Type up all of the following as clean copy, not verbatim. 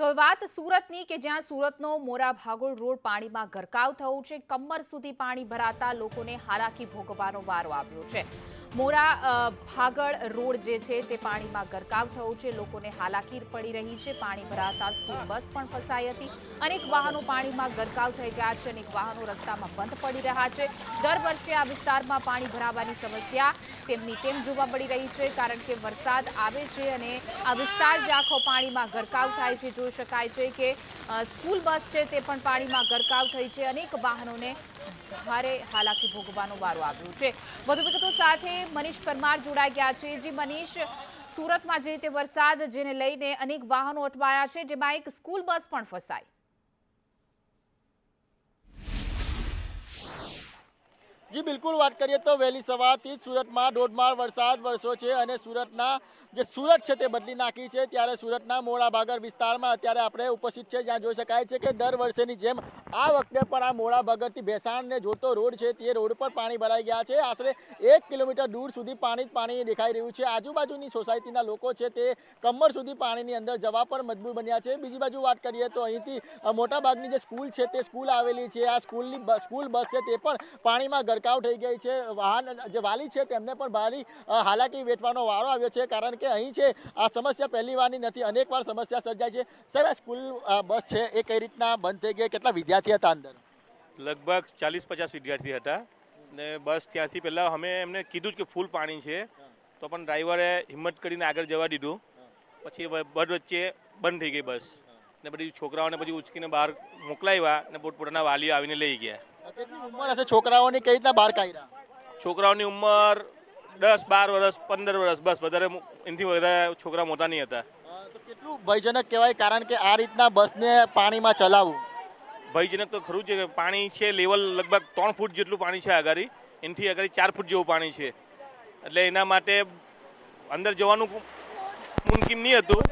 હવે વાત સુરતની કે જ્યાં સુરતનો મોરા ભાગોળ રોડ પાણીમાં ગરકાવ થયો છે। કમર સુધી પાણી ભરાતા લોકોને હાલાકી ભોગવવાનો વારો આવ્યો છે। મોરા ભાગળ રોડ જે છે તે પાણીમાં ગરકાવ થયો છે। લોકોને હાલાકી પડી રહી છે। પાણી ભરાતા સ્કૂલ બસ પણ ફસાઈ હતી। અનેક વાહનો પાણીમાં ગરકાવ થઈ ગયા છે। અનેક વાહનો રસ્તામાં બંધ પડી રહ્યા છે। દર વર્ષે આ વિસ્તારમાં પાણી ભરાવાની સમસ્યા તેમની તેમ જોવા મળી રહી છે, કારણ કે વરસાદ આવે છે અને આ વિસ્તાર જે આખો પાણીમાં ગરકાવ થાય છે। જોઈ શકાય છે કે સ્કૂલ બસ છે તે પણ પાણીમાં ગરકાવ થઈ છે। અનેક વાહનોને ભારે હાલાકી ભોગવવાનો વારો આવ્યો છે। વધુ વિગતો સાથે મનીષ પરમાર જોડાઈ ગયા છે। જી મનીષ, સુરતમાં જે રીતે વરસાદ જેને લઈને અનેક વાહનો અટવાયા છે, જેમાં એક સ્કૂલ બસ પણ ફસાઈ। जी बिल्कुल बात करिए तो वહેલી સવારથી જ સુરતમાં ધોધમાર વરસાદ વરસ્યો છે અને સુરતના જે સુરત છે તે બદલી નાખી છે। ત્યારે સુરતના મોરા ભાગળ વિસ્તારમાં અત્યારે આપણે ઉપસ્થિત છે, જ્યાં જોઈ શકાય છે કે દર વર્ષેની જેમ આ વખતે પણ આ મોરા ભાગળથી ભેસાણને જોતો રોડ છે તે રોડ પર પાણી ભરાઈ ગયા છે। આશરે 1 કિલોમીટર દૂર સુધી પાણી દેખાઈ રહ્યું છે। આજુબાજુની સોસાયટીના લોકો છે તે કમર સુધી પાણીની અંદર જવા પર મજબૂર બન્યા છે। બીજી બાજુ વાત કરીએ તો અહીંથી મોટાભાગની જે સ્કૂલ છે તે સ્કૂલ આવેલી છે। આ સ્કૂલ બસ છે તે પણ પાણીમાં ગરકાવ થઈ ગઈ છે। વાહન જે વાલી છે તેમને પણ ભારે હાલાકી વેઠવાનો વારો આવ્યો છે, કારણ કે અહીં છે આ સમસ્યા પહેલી વારની નથી, અનેક વાર સમસ્યા સર્જાય છે। સર, આ સ્કૂલ બસ છે એ કઈ રીતના બંધ થઈ ગઈ? કેટલા વિદ્યાર્થી હતા અંદર? લગભગ 40-50 વિદ્યાર્થી હતા ને બસ ત્યાંથી પહેલાં અમે એમને કીધું કે ફૂલ પાણી છે, તો પણ ડ્રાઈવરે હિંમત કરીને આગળ જવા દીધું। પછી બસ વચ્ચે બંધ થઈ ગઈ બસ ને બધી છોકરાઓને પછી ઉચકીને બહાર મોકલાવ્યા ને પોતપોતાના વાલીઓ આવીને લઈ ગયા। કેટલી ઉંમર હશે છોકરાઓની? કઈ રીતના બહાર કાઢ્યા? છોકરાઓની ઉંમર 10-12 વર્ષ, 15 વર્ષ, બસ વધારે એનાથી વધારે છોકરા મોટા નહીં હતા। તો કેટલું ભયજનક કહેવાય, કારણ કે આ રીતના બસને પાણીમાં ચલાવવું? ભયજનક તો ખરું છે કે પાણી છે, લેવલ લગભગ 3 ફૂટ જેટલું પાણી છે આગળ, એનાથી આગળ 4 ફૂટ જેવું પાણી છે, એટલે એના માટે અંદર જવાનું મુમકિન નહીં હતું।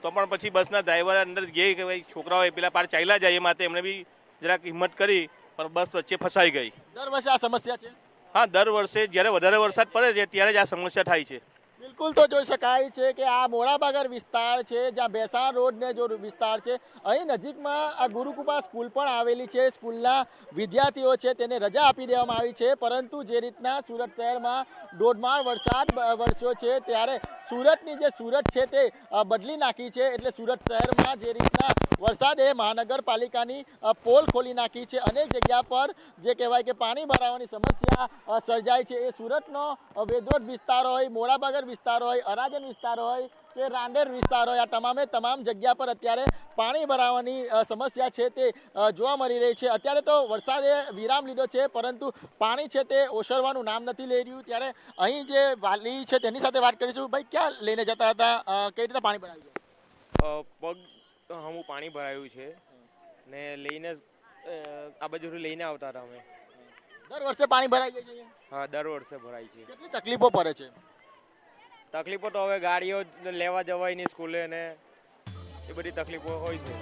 તો પણ પછી બસના ડ્રાઈવર અંદર ગઈ કે ભાઈ છોકરાઓ પેલા પાર ચાલ્યા જાય, એ માટે એમણે બી જરાક હિંમત કરી, પણ બસ વચ્ચે ફસાઈ ગઈ। દર વર્ષે આ સમસ્યા છે? હા, દર વર્ષે જ્યારે વધારે વરસાદ પડે છે ત્યારે જ આ સમસ્યા થાય છે। બિલકુલ, તો જોઈ શકાય છે કે આ મોરાભાગળ વિસ્તાર છે, જ્યાં ભેસાણ રોડને જો વિસ્તાર છે, અહીં નજીકમાં આ ગુરુકૃપા સ્કૂલ પણ આવેલી છે। સ્કૂલના વિદ્યાર્થીઓ છે તેને રજા આપી દેવામાં આવી છે, પરંતુ જે રીતના સુરત શહેરમાં ધોધમાર વરસાદ વરસ્યો છે ત્યારે સુરતની જે સુરત છે તે બદલી નાખી છે। એટલે સુરત શહેરમાં જે રીતના વરસાદે મહાનગરપાલિકાની પોલ ખોલી નાખી છે। અનેક જગ્યા પર જે કહેવાય કે પાણી ભરાવાની સમસ્યા સર્જાય છે। એ સુરતનો વેદોદ વિસ્તાર હોય, મોરાભાગળ વિસ્તાર હોય, અરાજન વિસ્તાર હોય કે રાંદેર વિસ્તાર હોય, આ તમામ જગ્યા પર અત્યારે પાણી ભરાવાની સમસ્યા છે તે જોવા મળી રહી છે। અત્યારે તો વરસાદે વિરામ લીધો છે, પરંતુ પાણી છે તે ઓસરવાનું નામ નથી લઈ રહ્યું। ત્યારે અહીં જે વાલી છે તેની સાથે વાત કરીશું। ભાઈ, ક્યાં લઈને જતા હતા? કઈ રીતે પાણી ભરાઈ ગયું? પગ હમું પાણી ભરાયું છે ને લઈને આ બાજુ લઈને આવતા હતા અમે। દર વર્ષે પાણી ભરાઈ જાય છે? હા, દર વર્ષે ભરાય છે। કેટલી તકલીફો પડે છે? તકલીફો તો હવે ગાડીઓ લેવા જવાય નહીં સ્કૂલે ને એ બધી તકલીફો હોય છે।